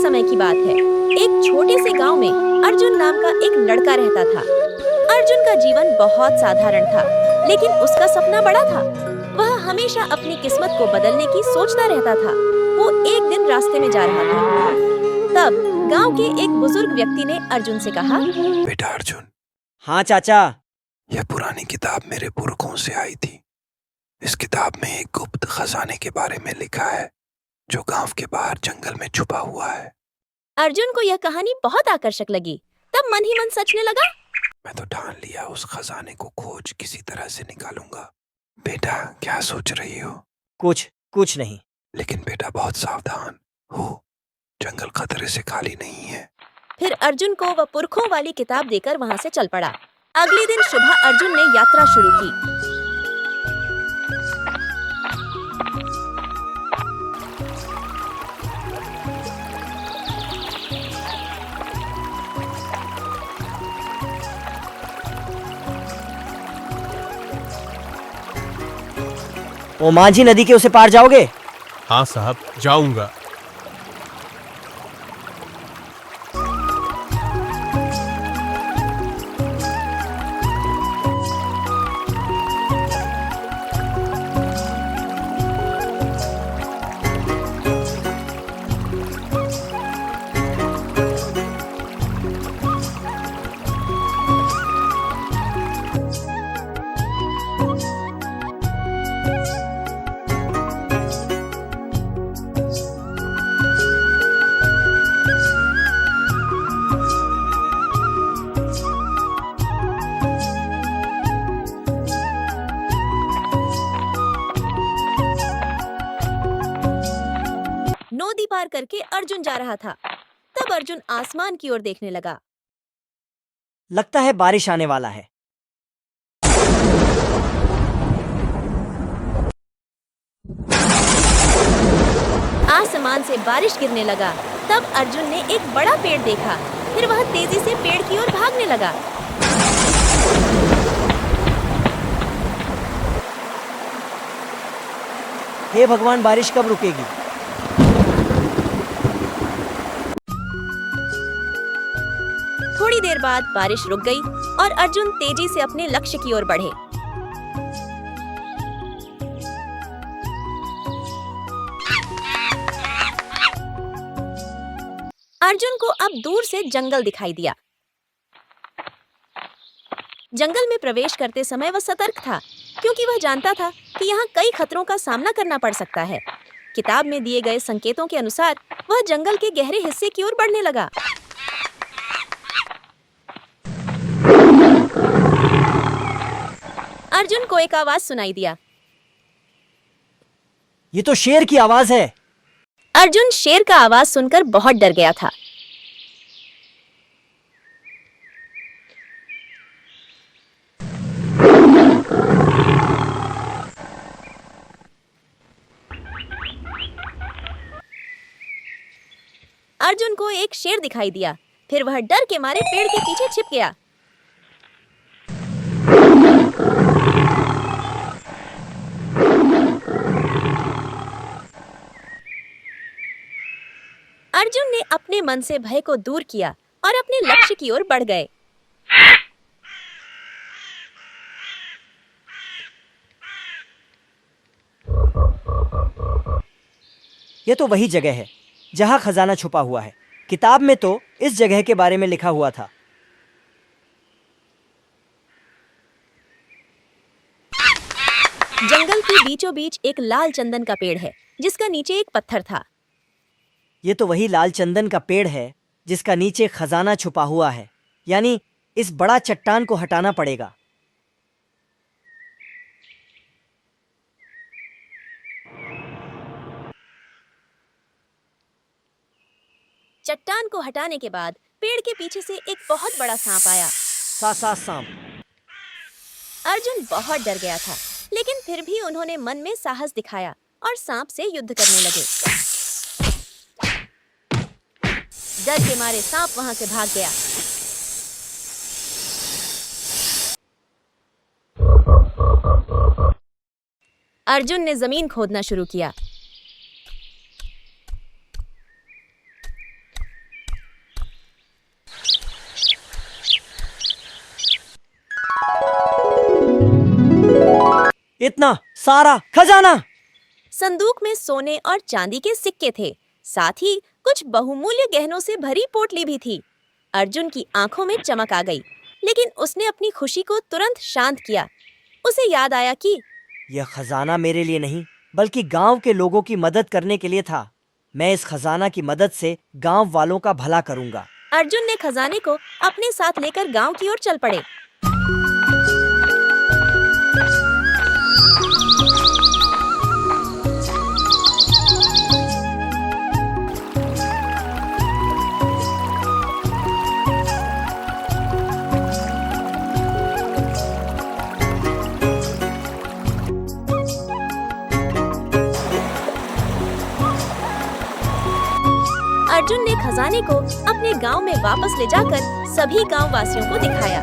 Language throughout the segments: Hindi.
समय की बात है। एक छोटे से गांव में अर्जुन नाम का एक लड़का रहता था। अर्जुन का जीवन बहुत साधारण था, लेकिन उसका सपना बड़ा था। वह हमेशा अपनी किस्मत को बदलने की सोचता रहता था। वो एक दिन रास्ते में जा रहा था। तब गांव के एक बुजुर्ग व्यक्ति ने अर्जुन से कहा, बेटा अर्जुन। हाँ चाचा। यह पुरानी किताब मेरे पुरखों से आई थी। इस किताब में एक गुप्त खजाने के बारे में लिखा है जो गांव के बाहर जंगल में छुपा हुआ है। अर्जुन को यह कहानी बहुत आकर्षक लगी। तब मन ही मन सोचने लगा, मैं तो ठान लिया उस खजाने को खोज किसी तरह से निकालूंगा। बेटा क्या सोच रही हो? कुछ नहीं। लेकिन बेटा बहुत सावधान हो, जंगल खतरे से खाली नहीं है। फिर अर्जुन को वह पुरखों वाली किताब देकर वहां से चल पड़ा। अगले दिन सुबह अर्जुन ने यात्रा शुरू की। ओ मांझी नदी के उसे पार जाओगे? हाँ साहब, जाऊंगा। नदी पार करके अर्जुन जा रहा था। तब अर्जुन आसमान की ओर देखने लगा। लगता है बारिश आने वाला है। आसमान से बारिश गिरने लगा। तब अर्जुन ने एक बड़ा पेड़ देखा। फिर वह तेजी से पेड़ की ओर भागने लगा। हे भगवान, बारिश कब रुकेगी? थोड़ी देर बाद बारिश रुक गई और अर्जुन तेजी से अपने लक्ष्य की ओर बढ़े। अर्जुन को अब दूर से जंगल दिखाई दिया। जंगल में प्रवेश करते समय वह सतर्क था, क्योंकि वह जानता था कि यहाँ कई खतरों का सामना करना पड़ सकता है। किताब में दिए गए संकेतों के अनुसार वह जंगल के गहरे हिस्से की ओर बढ़ने लगा। अर्जुन को एक आवाज सुनाई दिया। ये तो शेर की आवाज है। अर्जुन शेर का आवाज सुनकर बहुत डर गया था। अर्जुन को एक शेर दिखाई दिया। फिर वह डर के मारे पेड़ के पीछे छिप गया। अर्जुन ने अपने मन से भय को दूर किया और अपने लक्ष्य की ओर बढ़ गए। ये तो वही जगह है जहाँ खजाना छुपा हुआ है। किताब में तो इस जगह के बारे में लिखा हुआ था। जंगल के बीचों बीच एक लाल चंदन का पेड़ है, जिसका नीचे एक पत्थर था। ये तो वही लाल चंदन का पेड़ है जिसका नीचे खजाना छुपा हुआ है। यानी इस बड़ा चट्टान को हटाना पड़ेगा। चट्टान को हटाने के बाद पेड़ के पीछे से एक बहुत बड़ा सांप आया। सांप। अर्जुन बहुत डर गया था, लेकिन फिर भी उन्होंने मन में साहस दिखाया और सांप से युद्ध करने लगे। डर के मारे सांप वहां से भाग गया। अर्जुन ने जमीन खोदना शुरू किया। इतना सारा खजाना। संदूक में सोने और चांदी के सिक्के थे, साथ ही कुछ बहुमूल्य गहनों से भरी पोटली भी थी। अर्जुन की आंखों में चमक आ गई, लेकिन उसने अपनी खुशी को तुरंत शांत किया। उसे याद आया कि यह खजाना मेरे लिए नहीं, बल्कि गांव के लोगों की मदद करने के लिए था। मैं इस खजाना की मदद से गांव वालों का भला करूंगा। अर्जुन ने खजाने को अपने साथ लेकर गांव की ओर चल पड़े। अर्जुन ने खजाने को अपने गांव में वापस ले जाकर सभी गांव वासियों को दिखाया।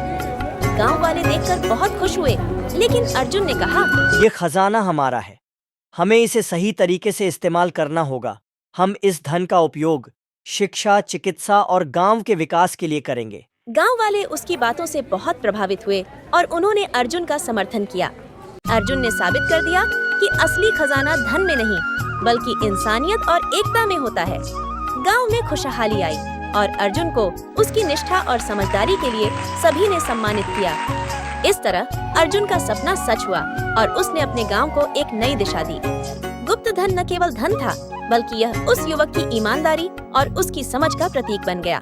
गांव वाले देखकर बहुत खुश हुए, लेकिन अर्जुन ने कहा, ये खजाना हमारा है, हमें इसे सही तरीके से इस्तेमाल करना होगा। हम इस धन का उपयोग शिक्षा, चिकित्सा और गांव के विकास के लिए करेंगे। गांव वाले उसकी बातों से बहुत प्रभावित हुए और उन्होंने अर्जुन का समर्थन किया। अर्जुन ने साबित कर दिया कि असली खजाना धन में नहीं, बल्कि इंसानियत और एकता में होता है। गांव में खुशहाली आई और अर्जुन को उसकी निष्ठा और समझदारी के लिए सभी ने सम्मानित किया। इस तरह अर्जुन का सपना सच हुआ और उसने अपने गांव को एक नई दिशा दी। गुप्त धन न केवल धन था, बल्कि यह उस युवक की ईमानदारी और उसकी समझ का प्रतीक बन गया।